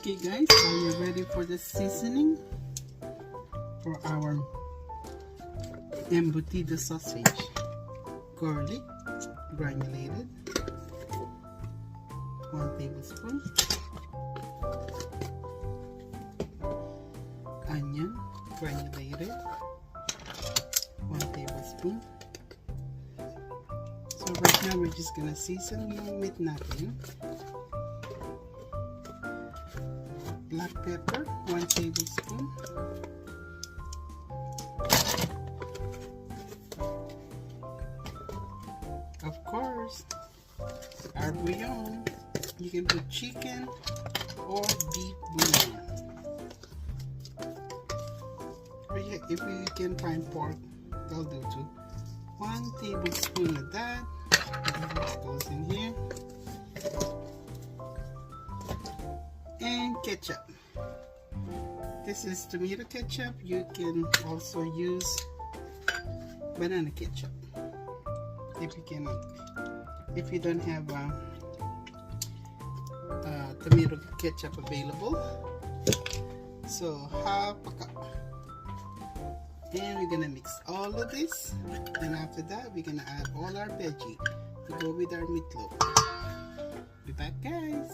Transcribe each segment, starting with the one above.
Okay guys, are you ready for the seasoning for our embutido sausage? Garlic, granulated, 1 tablespoon. Onion, granulated, 1 tablespoon. So right now we're just gonna season yung meat natin. Black pepper, 1 tablespoon. Of course, our bouillon. You can put chicken or beef bouillon. Or if you can find pork, that'll do too. 1 tablespoon of that. This goes in here. And ketchup. This is tomato ketchup. You can also use banana ketchup if you don't have tomato ketchup available. So half a cup, and we're gonna mix all of this, and after that we're gonna add all our veggie to go with our meatloaf. Be back, guys.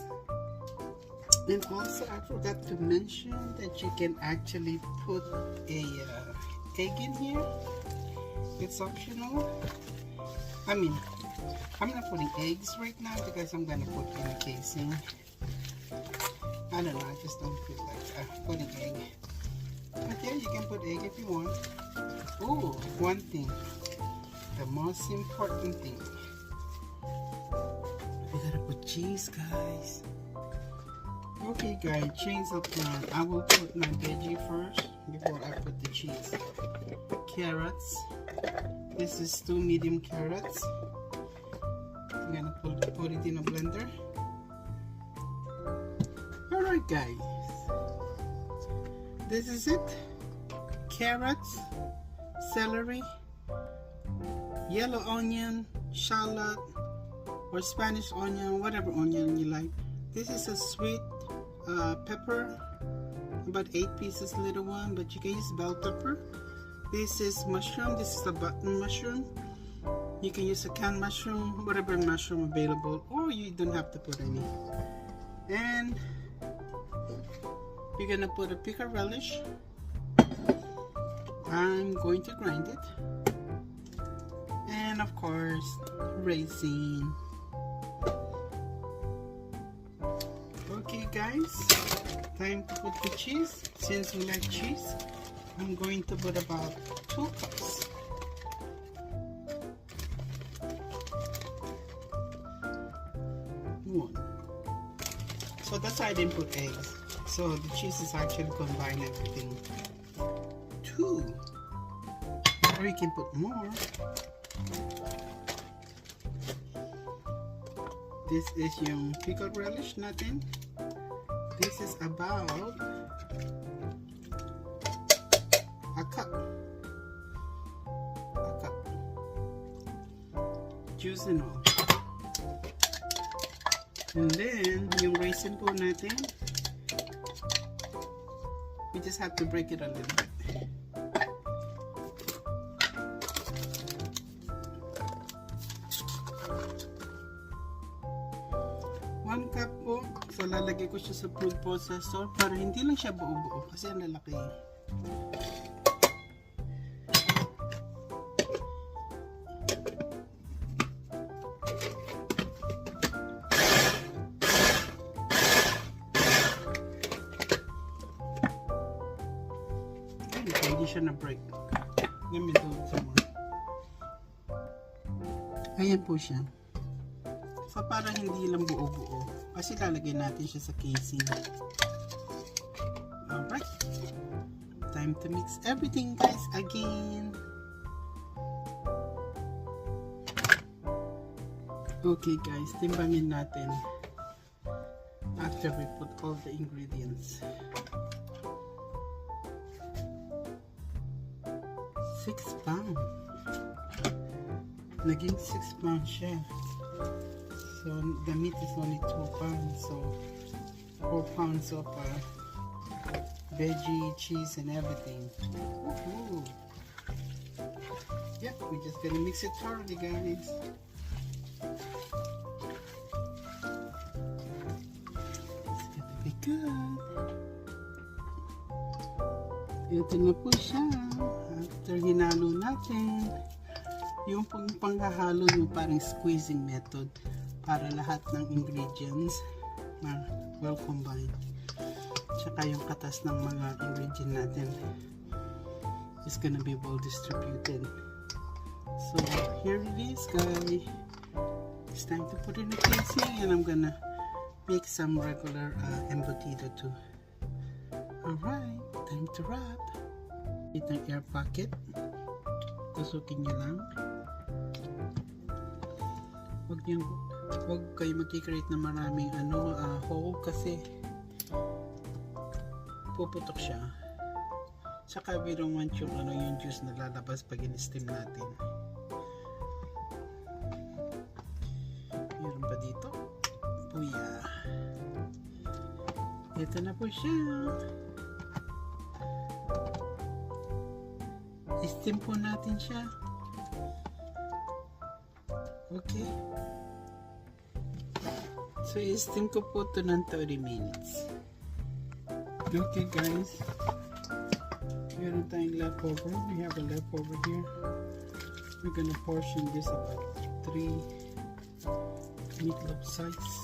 And also I forgot to mention that you can actually put a egg in here. It's optional. I mean, I'm not putting eggs right now because I'm gonna put in a casing. I don't know, I just don't feel like putting egg. But yeah, you can put egg if you want. Oh, one thing, the most important thing, we gotta put cheese, guys. Okay guys, change of plan. I will put my veggie first before I put the cheese. Carrots. This is 2 medium carrots. I'm gonna put it in a blender. Alright guys, this is it. Carrots, celery, yellow onion, shallot, or Spanish onion, whatever onion you like. This is a sweet pepper, about 8 pieces, little one, but you can use bell pepper. This is mushroom. This is a button mushroom. You can use a canned mushroom, whatever mushroom available, or you don't have to put any. And you're gonna put a pickle relish. I'm going to grind it, and of course raisin. Okay guys, time to put the cheese. Since we like cheese, I'm going to put about 2 cups. One. So that's why I didn't put eggs. So the cheese is actually combine everything. 2. Or you can put more. This is yung pickled relish natin. This is about a cup. Juice and all. And then yung raisin po natin, we just have to break it a little bit. One cup po. So lalagay ko siya sa food processor para hindi lang siya buo-buo kasi ang lalaki. Hindi siya na-break. Let me do it some more. Ayan po siya. So para hindi lang buo-buo. Kasi lalagay natin siya sa casing. Alright. Time to mix everything guys again. Okay guys, timbangin natin. After we put all the ingredients. 6 pounds. Naging 6 pounds siya. So the meat is only 2 pounds. So 4 pounds of veggie, cheese, and everything. Woohoo! Yep, we're just gonna mix it thoroughly, guys. It's gonna be good. Ito na po siya. After hinalo natin, yung panghahalo yung parang squeezing method para lahat ng ingredients well combined. Tsaka yung katas ng mga ingredient natin is gonna be well distributed. So here it is, guys. It's time to put it in the casing, and I'm gonna make some regular embutido too. Alright, time to wrap. Itong air pocket, tusukin nyo lang. Huwag kayo mag-create na maraming hole kasi puputok siya. Tsaka we don't want yung juice na lalabas pag in-steam natin. Meron pa dito. Buya. Ito na po siya. I-steam po natin siya. Okay. So, i-steam ko po ito ng 30 minutes. Okay, guys. Meron tayong leftover. We have a leftover here. We're gonna portion this about 3 meatloaf size.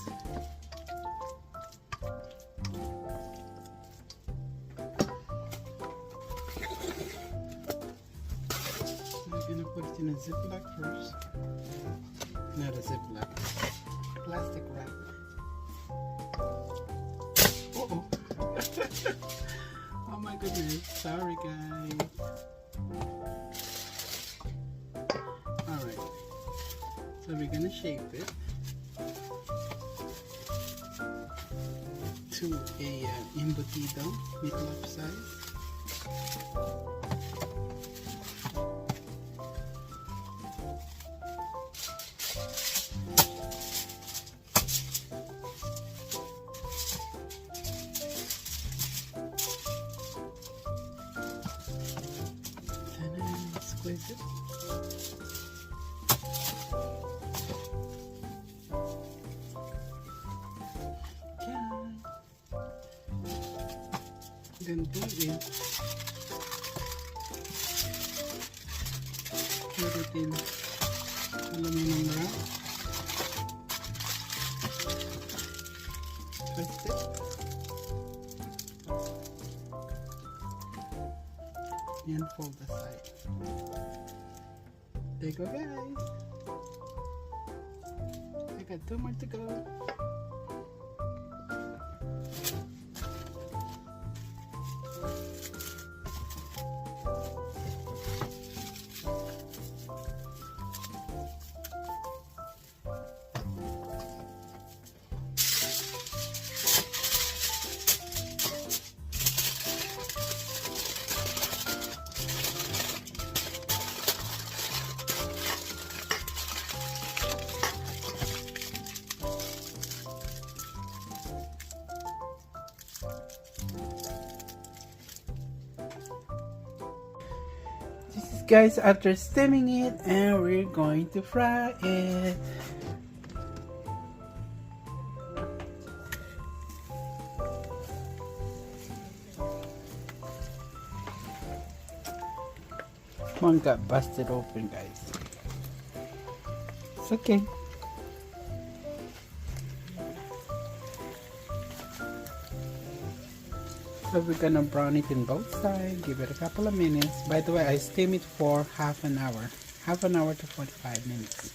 We're gonna put it in a Ziploc first. Not a Ziploc. Plastic wrap. Uh-oh. Oh my goodness. Sorry, guys. Alright. So we're gonna shape it to a embutido meatloaf size. Squeeze it. Then do it. Put it in aluminum wrap. Twist it. And fold the side. There you go, guys. I got 2 more to go. Guys, after steaming it, and we're going to fry it. One got busted open, guys. It's okay. So we're gonna brown it in both sides, give it a couple of minutes. By the way, I steam it for half an hour to 45 minutes.